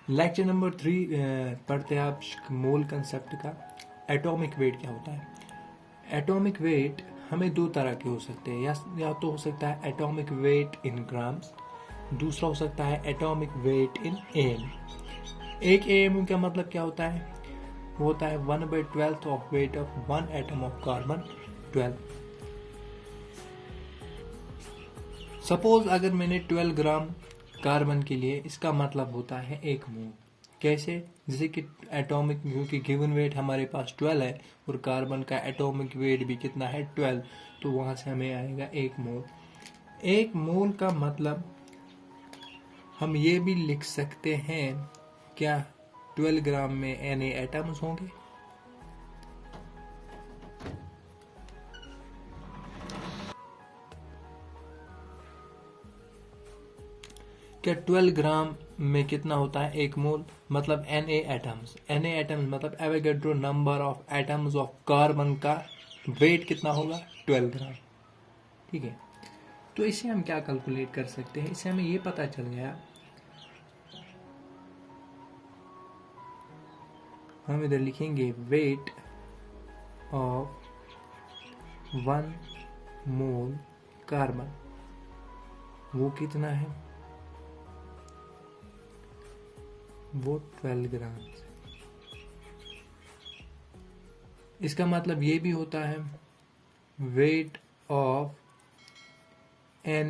Lecture number 3 पढ़ते हैं आप मोल कंसेप्ट का। एटॉमिक वेट क्या होता है? एटॉमिक वेट हमें दो तरह के हो सकते हैं, या तो हो सकता है एटॉमिक वेट इन ग्राम्स, दूसरा हो सकता है एटॉमिक वेट इन एम। एक एम का मतलब क्या होता है? वो होता है 1/12 of weight of one atom of carbon 12। Suppose अगर मैंने 12 ग्राम कार्बन के लिए, इसका मतलब होता है 1 मोल। कैसे? जैसे कि एटॉमिक, क्योंकि गिवन वेट हमारे पास 12 है और कार्बन का एटॉमिक वेट भी कितना है 12, तो वहां से हमें आएगा 1 मोल। 1 मोल का मतलब हम ये भी लिख सकते हैं, क्या 12 ग्राम में Na एटम्स होंगे? क्या 12 ग्राम में कितना होता है 1 मोल? मतलब Na एटम्स। Na एटम्स मतलब Avogadro number of atoms of carbon का वेट कितना होगा? 12 ग्राम। ठीक है, तो इसे हम क्या कैलकुलेट कर सकते हैं? इससे हमें ये पता चल गया, हम इधर लिखेंगे वेट ऑफ 1 मोल कार्बन, वो कितना है? वो 12 ग्राम। इसका मतलब ये भी होता है weight of Na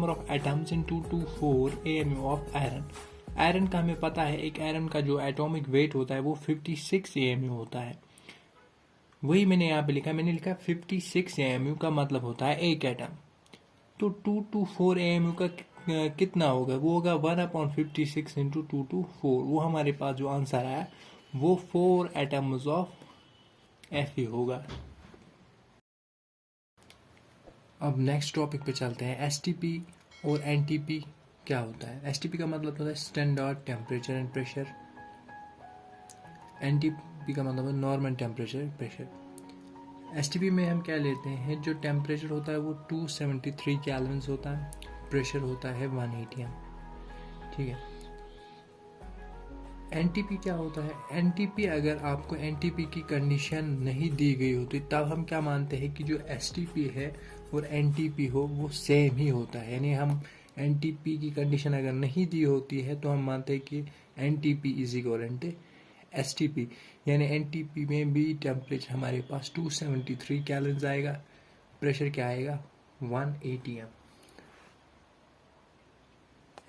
number of atoms in 224 AMU of iron. Iron का हमें पता है, एक आयरन का जो एटॉमिक वेट होता है वो 56 AMU होता है। वही मैंने यहाँ पे लिखा, मैंने लिखा 56 AMU का मतलब होता है एक एटम। तो 224 AMU का कितना होगा? वो होगा 1/56 इंटू 224। वो हमारे पास जो आंसर है वो 4 एटम्स ऑफ Fe होगा। अब नेक्स्ट टॉपिक पे चलते हैं। STP और NTP क्या होता है? STP का मतलब होता है standard temperature and pressure. NTP का मतलब है नॉर्मल टेम्परेचर प्रेशर। STP में हम क्या लेते हैं, जो टेम्परेचर होता है वो 273 केल्विन होता है, प्रेशर होता है 1 atm। ठीक है। NTP क्या होता है? NTP अगर आपको NTP की कंडीशन नहीं दी गई होती तब हम क्या मानते हैं कि जो STP है और NTP हो वो सेम ही होता है। यानी हम NTP की कंडीशन अगर नहीं दी होती है तो हम मानते हैं कि NTP is equal to STP। यानी NTP में भी टेम्परेचर हमारे पास 273 केल्विन आएगा, प्रेशर क्या आएगा 1 atm।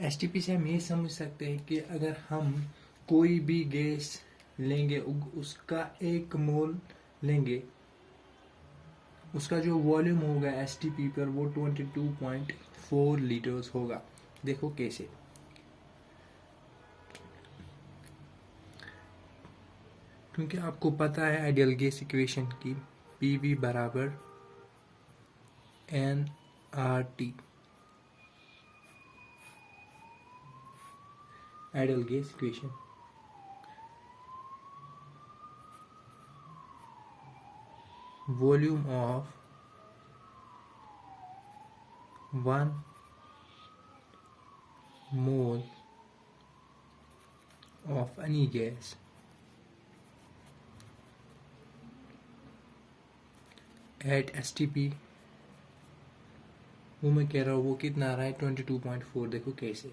STP से हम ये समझ सकते हैं कि अगर हम कोई भी गैस लेंगे, उसका 1 मोल लेंगे, उसका जो वॉल्यूम होगा STP पर वो 22.4 लीटर्स होगा। देखो कैसे। क्योंकि आपको पता है आइडियल गैस इक्वेशन की, PV बराबर nRT, ideal gas equation. Volume of 1 mole of any gas at STP, वो मैं कह रहा हूँ वो कितना आ रहा है 22.4। देखो कैसे।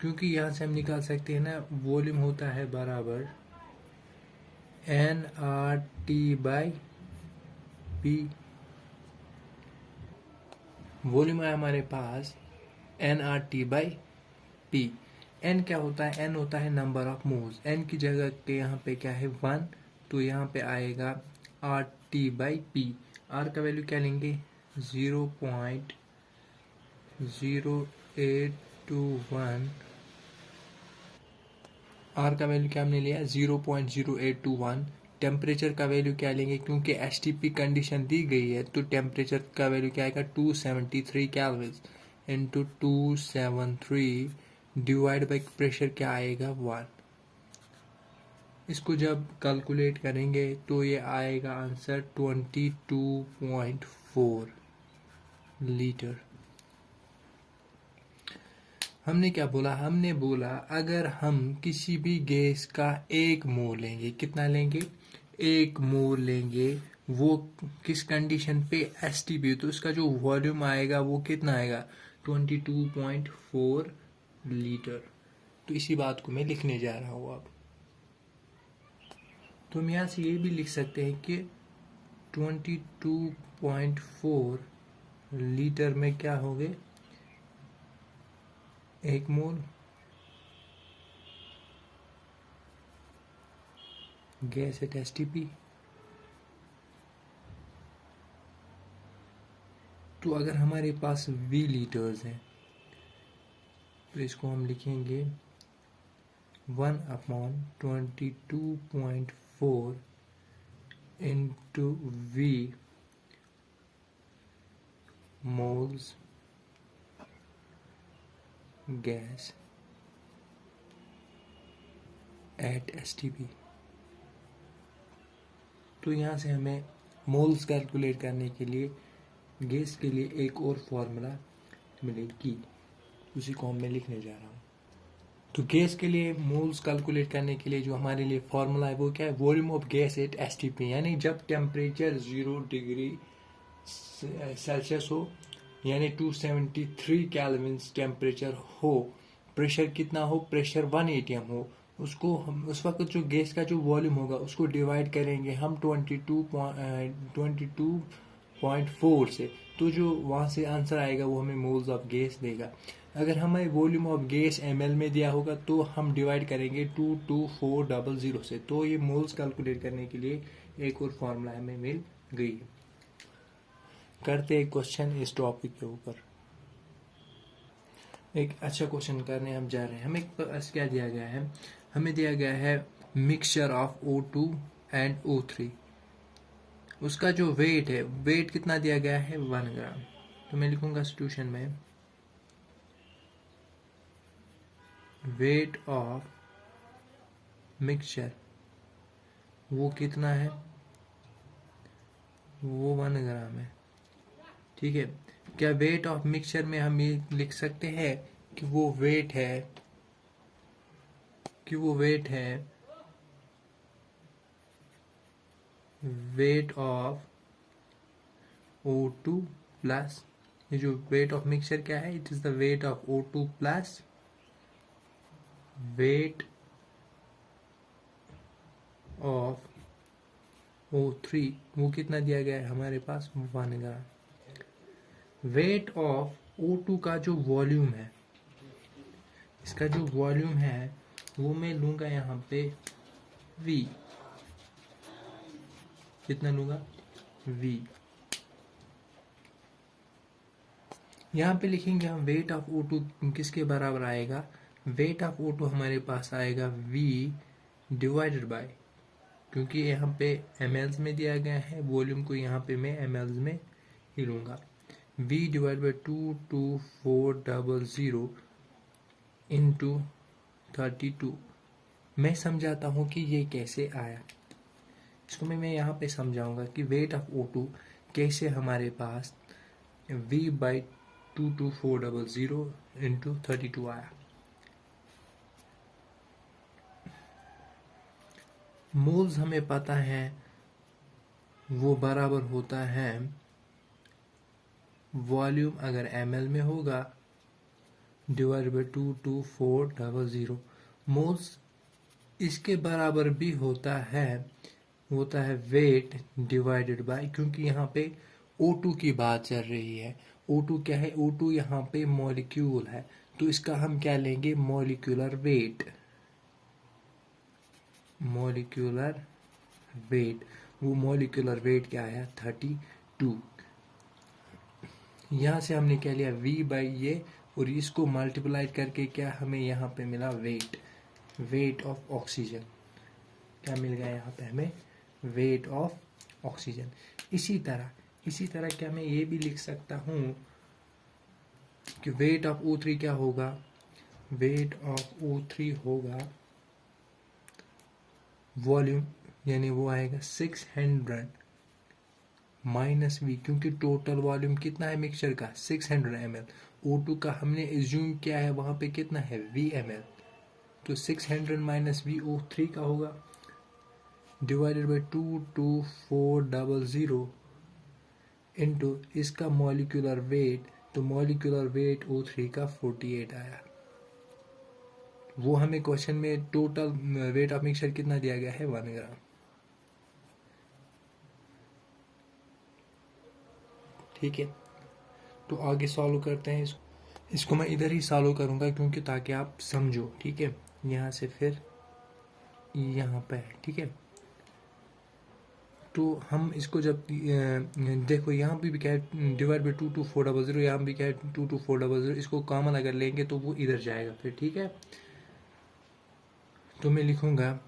क्योंकि यहाँ से हम निकाल सकते हैं ना, वॉल्यूम होता है बराबर nRT/P। वॉल्यूम है हमारे पास nRT/P। n क्या होता है? n होता है नंबर ऑफ मोल्स। n की जगह के यहाँ पे क्या है 1, तो यहाँ पे आएगा RT/P। r का वैल्यू क्या लेंगे 0.0821। r का वैल्यू क्या हमने लिया 0.0821। टेम्परेचर का वैल्यू क्या लेंगे, क्योंकि STP कंडीशन दी गई है तो टेम्परेचर का वैल्यू क्या आएगा 273 kelvin into 273 divide by pressure क्या आएगा 1। इसको जब कैलकुलेट करेंगे तो ये आएगा आंसर 22.4 लीटर। हमने क्या बोला? हमने बोला अगर हम किसी भी गैस का 1 मोल लेंगे, कितना लेंगे 1 मोल लेंगे, वो किस कंडीशन पे STP, तो उसका जो वॉल्यूम आएगा वो कितना आएगा 22.4 लीटर। तो इसी बात को मैं लिखने जा रहा हूँ अब। तो हम यहाँ से ये भी लिख सकते हैं कि 22.4 लीटर में क्या हो गए 1 मोल गैस एट STP। तो अगर हमारे पास V लीटर्स हैं तो इसको हम लिखेंगे 1/22.4 into V moles gas at STP। तो यहाँ से हमें मोल्स कैलकुलेट करने के लिए गैस के लिए एक और फॉर्मूला मिलेगी, उसी को मैं लिखने जा रहा हूँ। तो गैस के लिए मोल्स कैलकुलेट करने के लिए जो हमारे लिए फॉर्मूला है वो क्या है, volume of gas at STP। यानी जब टेम्परेचर 0 डिग्री सेल्सियस हो, यानी 273 केल्विन टेम्परेचर हो, प्रेशर कितना हो, प्रेशर 1 atm हो, उसको हम उस वक्त जो गैस का जो वॉल्यूम होगा उसको डिवाइड करेंगे हम 22 0.4 से, तो जो वहाँ से आंसर आएगा वो हमें मोल्स ऑफ गैस देगा। अगर हमें वॉल्यूम ऑफ गैस ml में दिया होगा तो हम डिवाइड करेंगे 22400 से। तो ये मोल्स कैलकुलेट करने के लिए एक और फॉर्मूला हमें मिल गई। करते एक क्वेश्चन इस टॉपिक के ऊपर। एक अच्छा क्वेश्चन करने हम जा रहे हैं। हमें क्या दिया गया है, हमें दिया गया है mixture of O2 and O3। उसका जो वेट है, वेट कितना दिया गया है 1 ग्राम। तो मैं लिखूंगा सॉल्यूशन में वेट ऑफ मिक्सचर वो कितना है, वो 1 ग्राम है। ठीक है, क्या वेट ऑफ मिक्सचर में हम ये लिख सकते हैं कि वो वेट है, वेट ऑफ O2 प्लस, ये जो वेट ऑफ मिक्सचर क्या है, it is the weight of O2 plus weight of O3, वो कितना दिया गया है हमारे पास 1 ग्राम। वेट ऑफ O2 का जो वॉल्यूम है, इसका जो वॉल्यूम है वो मैं लूंगा यहाँ पे V। कितना लूंगा V। यहाँ पे लिखेंगे हम वेट ऑफ O2 किसके बराबर आएगा, वेट ऑफ O2 हमारे पास आएगा V डिवाइडेड बाय, क्योंकि यहाँ पे mls में दिया गया है, वॉल्यूम को यहाँ पे मैं mls में ही लूंगा। V divide by 22400 into 32। मैं समझाता हूँ कि ये कैसे आया, इसको मैं यहाँ पे समझाऊंगा कि वेट ऑफ O2 कैसे हमारे पास V बाई 22400 इंटू 32 आया। मोल्स हमें पता है वो बराबर होता है वॉल्यूम अगर ml में होगा डिवाइड बाई 22400। मोल्स इसके बराबर भी होता है वेट डिवाइडेड बाय, क्योंकि यहाँ पे O2 की बात चल रही है। O2 क्या है, O2 यहाँ पे मॉलिक्यूल है, तो इसका हम क्या लेंगे मॉलिक्यूलर वेट। वो मॉलिक्यूलर वेट क्या आया 32। यहाँ से हमने क्या लिया V बाई ये, और इसको मल्टीप्लाई करके क्या हमें यहाँ पे मिला वेट ऑफ ऑक्सीजन। क्या मिल गया यहाँ पे हमें वेट ऑफ ऑक्सीजन। इसी तरह क्या मैं ये भी लिख सकता हूँ कि वेट ऑफ O3 क्या होगा, वेट ऑफ O3 होगा वॉल्यूम, यानी वो आएगा 600 माइनस V, क्योंकि टोटल वॉल्यूम कितना है मिक्सचर का 600 ml। O2 का हमने एज्यूम किया है वहां पे कितना है V ml, तो 600 माइनस V O3 का होगा डिवाइडेड बाई 22400 इंटू इसका मॉलिक्यूलर वेट, तो मॉलिक्यूलर वेट O3 का 48 आया। वो हमें क्वेश्चन में टोटल वेट ऑफ मिक्सचर कितना दिया गया है 1 ग्राम। ठीक है, तो आगे सॉल्व करते हैं इसको मैं इधर ही सॉल्व करूंगा क्योंकि ताकि आप समझो। ठीक है, यहाँ से फिर यहाँ पे है। ठीक है, तो हम इसको जब देखो यहाँ भी क्या है डिवाइड बाई 22400, यहाँ भी क्या है 22400, इसको कॉमन अगर लेंगे तो वो इधर जाएगा फिर। ठीक है, तो मैं लिखूंगा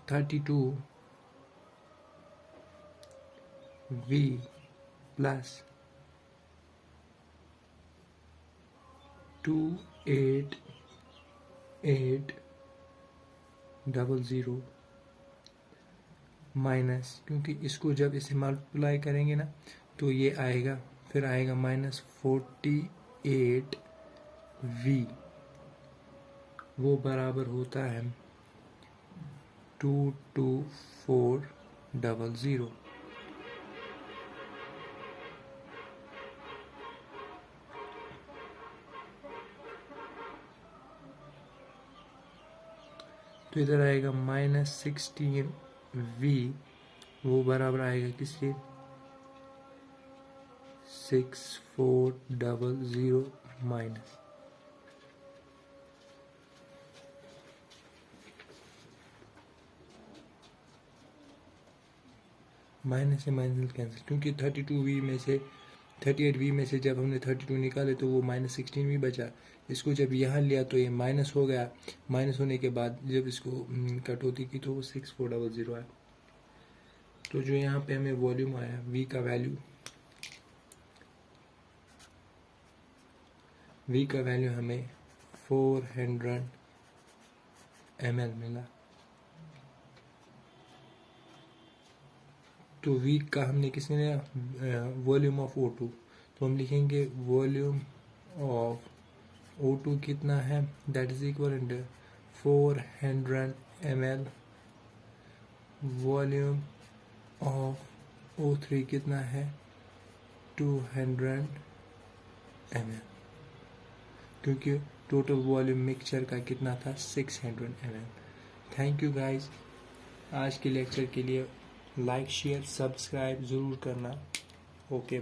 32 V प्लस 28800 माइनस, क्योंकि इसको जब इसे मल्टीप्लाई करेंगे ना तो ये आएगा, फिर आएगा माइनस 48V, वो बराबर होता है 22400। तो इधर आएगा माइनस 16V, वो बराबर आएगा किसके 6400 माइनस माइनस से माइनस कैंसिल, क्योंकि 38V में से जब हमने 32 निकाले तो वो -16V बचा। इसको जब यहाँ लिया तो ये माइनस हो गया, माइनस होने के बाद जब इसको कटौती की तो वो 6400 आया। तो जो यहाँ पे हमें वॉल्यूम आया V का वैल्यू हमें 400 ml मिला। तो V का हमने किसने लिया, वॉल्यूम ऑफ O2, तो हम लिखेंगे वॉल्यूम ऑफ O2 कितना है, that is equal to 400 ml। Volume of O3 कितना है, 200 ml, क्योंकि टोटल वॉल्यूम मिक्सचर का कितना था, 600 ml। थैंक यू गाइस, आज के लेक्चर के लिए लाइक शेयर सब्सक्राइब ज़रूर करना। ओके।